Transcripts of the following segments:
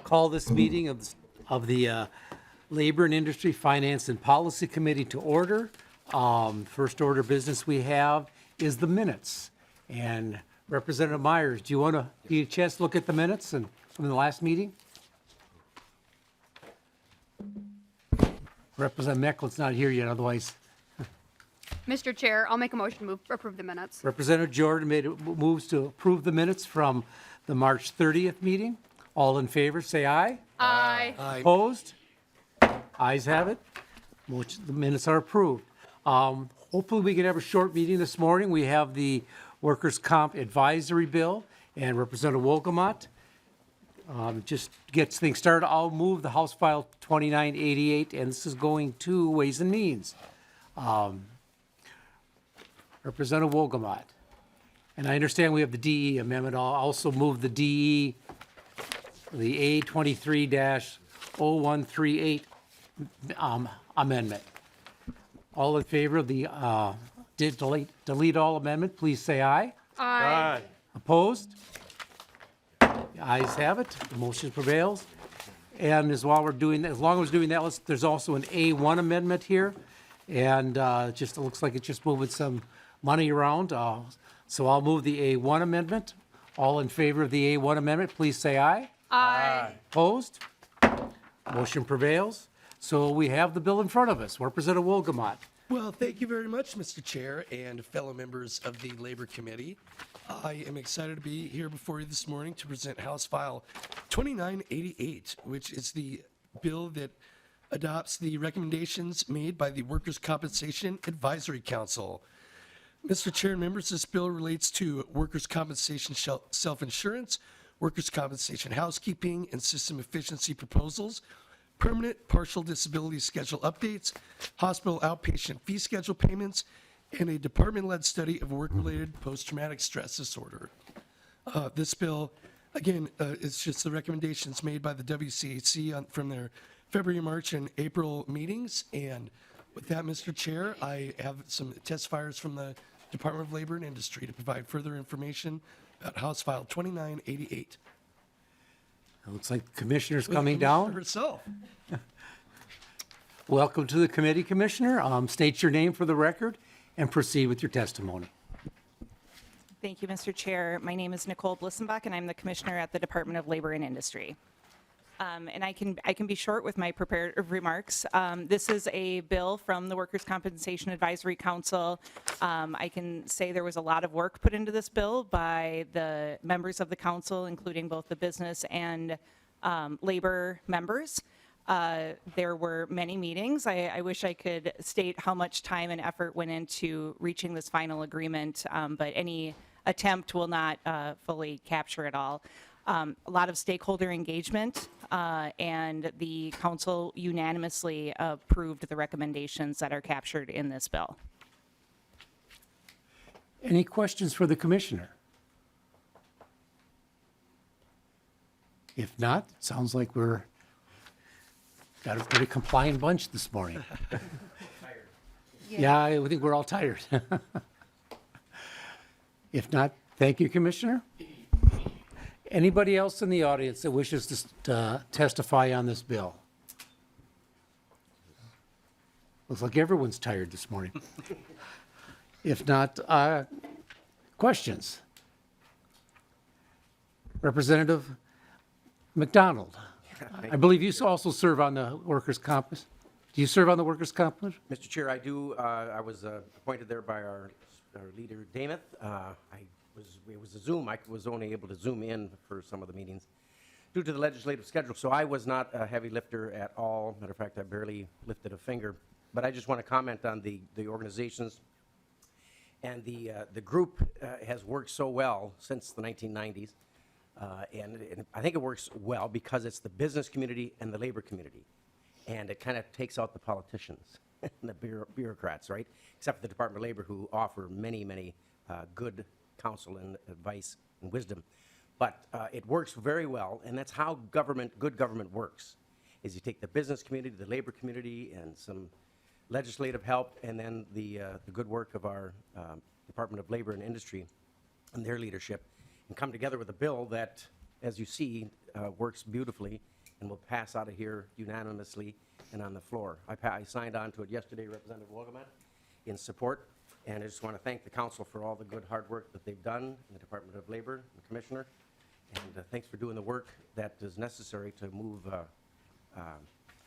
call this meeting of the Labor and Industry Finance and Policy Committee to order. First order of business we have is the minutes. And Representative Myers, do you want to get a chance to look at the minutes from the last meeting? Representative Mecklen's not here yet, otherwise. Mr. Chair, I'll make a motion to approve the minutes. Representative Jordan moves to approve the minutes from the March 30th meeting. All in favor, say aye. Aye. Opposed? Ayes have it. The minutes are approved. Hopefully, we can have a short meeting this morning. We have the Workers' Comp Advisory Bill and Representative Wolgamott. Just gets things started. I'll move the House File 2988, and this is going to Ways and Means. Representative Wolgamott. And I understand we have the DE amendment. I'll also move the DE, the A23-0138 amendment. All in favor of the delete all amendment, please say aye. Aye. Opposed? The ayes have it. The motion prevails. And as long as we're doing that, there's also an A1 amendment here. And just it looks like it's just moving some money around. So I'll move the A1 amendment. All in favor of the A1 amendment, please say aye. Aye. Opposed? Motion prevails. So we have the bill in front of us. Representative Wolgamott. Well, thank you very much, Mr. Chair and fellow members of the Labor Committee. I am excited to be here before you this morning to present House File 2988, which is the bill that adopts the recommendations made by the Workers' Compensation Advisory Council. Mr. Chair and members, this bill relates to workers' compensation self-insurance, workers' compensation housekeeping and system efficiency proposals, permanent partial disability schedule updates, hospital outpatient fee schedule payments, and a department-led study of work-related post-traumatic stress disorder. This bill, again, is just the recommendations made by the WCAC from their February, March, and April meetings. And with that, Mr. Chair, I have some testifiers from the Department of Labor and Industry to provide further information about House File 2988. It looks like the commissioner's coming down. Herself. Welcome to the committee, Commissioner. State your name for the record and proceed with your testimony. Thank you, Mr. Chair. My name is Nicole Blissenbach, and I'm the Commissioner at the Department of Labor and Industry. And I can be short with my prepared remarks. This is a bill from the Workers' Compensation Advisory Council. I can say there was a lot of work put into this bill by the members of the council, including both the business and labor members. There were many meetings. I wish I could state how much time and effort went into reaching this final agreement, but any attempt will not fully capture it all. A lot of stakeholder engagement, and the council unanimously approved the recommendations that are captured in this bill. Any questions for the commissioner? If not, it sounds like we're got a pretty compliant bunch this morning. Yeah, I think we're all tired. If not, thank you, Commissioner. Anybody else in the audience that wishes to testify on this bill? Looks like everyone's tired this morning. If not, questions? Representative McDonald, I believe you also serve on the Workers' Comp. Do you serve on the Workers' Comp? Mr. Chair, I do. I was appointed there by our leader, Damath. It was a Zoom. I was only able to Zoom in for some of the meetings due to the legislative schedule. So I was not a heavy lifter at all. Matter of fact, I barely lifted a finger. But I just want to comment on the organizations. And the group has worked so well since the 1990s. And I think it works well because it's the business community and the labor community. And it kind of takes out the politicians and the bureaucrats, right? Except for the Department of Labor, who offer many, many good counsel and advice and wisdom. But it works very well, and that's how good government works, is you take the business community, the labor community, and some legislative help, and then the good work of our Department of Labor and Industry and their leadership, and come together with a bill that, as you see, works beautifully and will pass out of here unanimously and on the floor. I signed on to it yesterday, Representative Wolgamott, in support, and I just want to thank the council for all the good hard work that they've done in the Department of Labor, the Commissioner, and thanks for doing the work that is necessary to move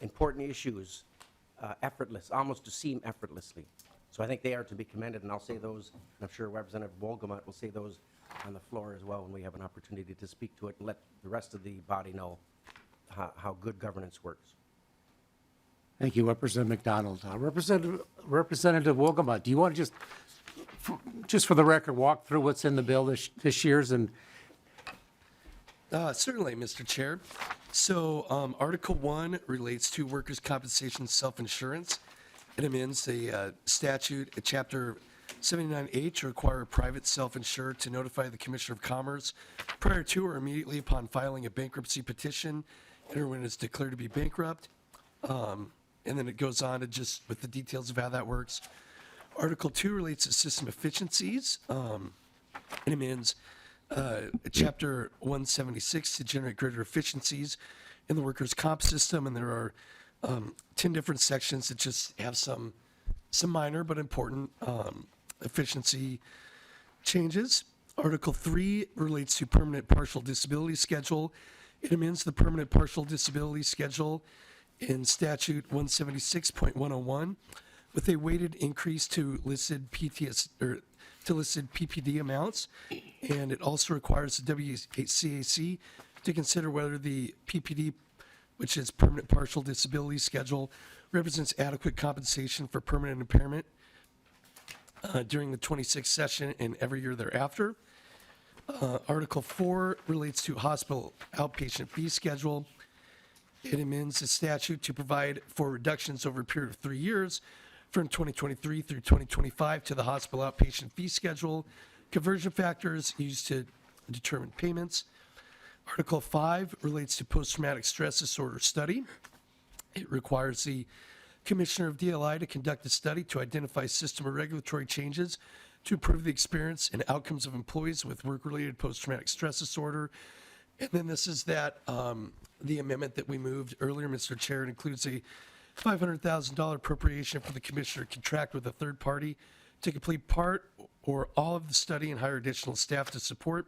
important issues almost to seem effortlessly. So I think they are to be commended, and I'll say those, and I'm sure Representative Wolgamott will say those on the floor as well when we have an opportunity to speak to it and let the rest of the body know how good governance works. Thank you, Representative McDonald. Representative Wolgamott, do you want to just for the record, walk through what's in the bill this year's? And Certainly, Mr. Chair. So Article 1 relates to workers' compensation self-insurance. It amends a statute, Chapter 79H, to require a private self-insured to notify the Commissioner of Commerce prior to or immediately upon filing a bankruptcy petition or when it's declared to be bankrupt. And then it goes on to just with the details of how that works. Article 2 relates to system efficiencies. It amends Chapter 176 to generate greater efficiencies in the workers' comp system, and there are 10 different sections that just have some minor but important efficiency changes. Article 3 relates to permanent partial disability schedule. It amends the permanent partial disability schedule in statute 176.101 with a weighted increase to listed PPD amounts, and it also requires the WCAC to consider whether the PPD, which is permanent partial disability schedule, represents adequate compensation for permanent impairment during the 26th session and every year thereafter. Article 4 relates to hospital outpatient fee schedule. It amends the statute to provide for reductions over a period of 3 years from 2023 through 2025 to the hospital outpatient fee schedule, conversion factors used to determine payments. Article 5 relates to post-traumatic stress disorder study. It requires the Commissioner of DLI to conduct a study to identify system or regulatory changes to improve the experience and outcomes of employees with work-related post-traumatic stress disorder. And then this is the amendment that we moved earlier, Mr. Chair. It includes a $500,000 appropriation for the Commissioner to contract with a third party to complete part or all of the study and hire additional staff to support.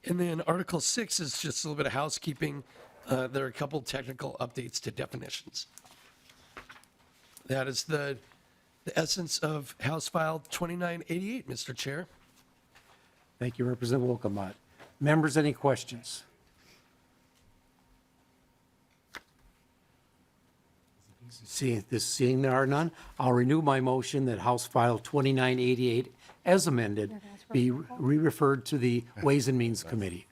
And then Article 6 is just a little bit of housekeeping. There are a couple technical updates to definitions. That is the essence of House File 2988, Mr. Chair. thank you, Representative Wolgamott. Members, any questions? Seeing there are none, I'll renew my motion that House File 2988, as amended, be re-referred to the Ways and Means Committee.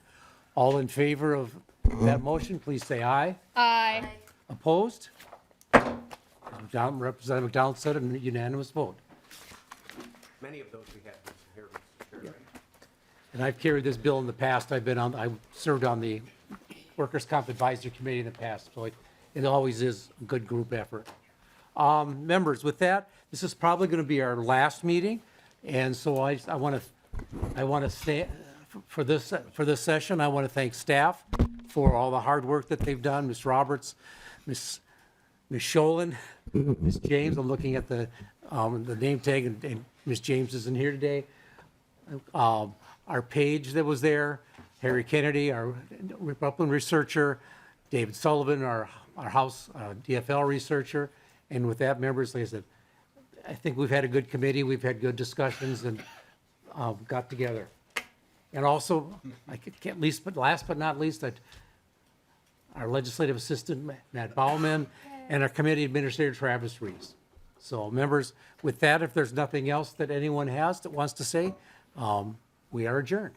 All in favor of that motion, please say aye. Aye. Opposed? Representative McDonald said a unanimous vote. Many of those we had here, Mr. Chair. And I've carried this bill in the past. I served on the Workers' Comp Advisory Committee in the past, so it always is a good group effort. Members, with that, this is probably going to be our last meeting, and so I want to say, for this session, I want to thank staff for all the hard work that they've done. Ms. Roberts, Ms. Sholin, Ms. James. I'm looking at the name tag, and Ms. James isn't here today. Our page that was there, Harry Kennedy, our Upland researcher, David Sullivan, our House DFL researcher. And with that, members, like I said, I think we've had a good committee. We've had good discussions and got together. And also, last but not least, our legislative assistant, Matt Bauman, and our committee administrator, Travis Rees. So, members, with that, if there's nothing else that anyone has that wants to say, we are adjourned.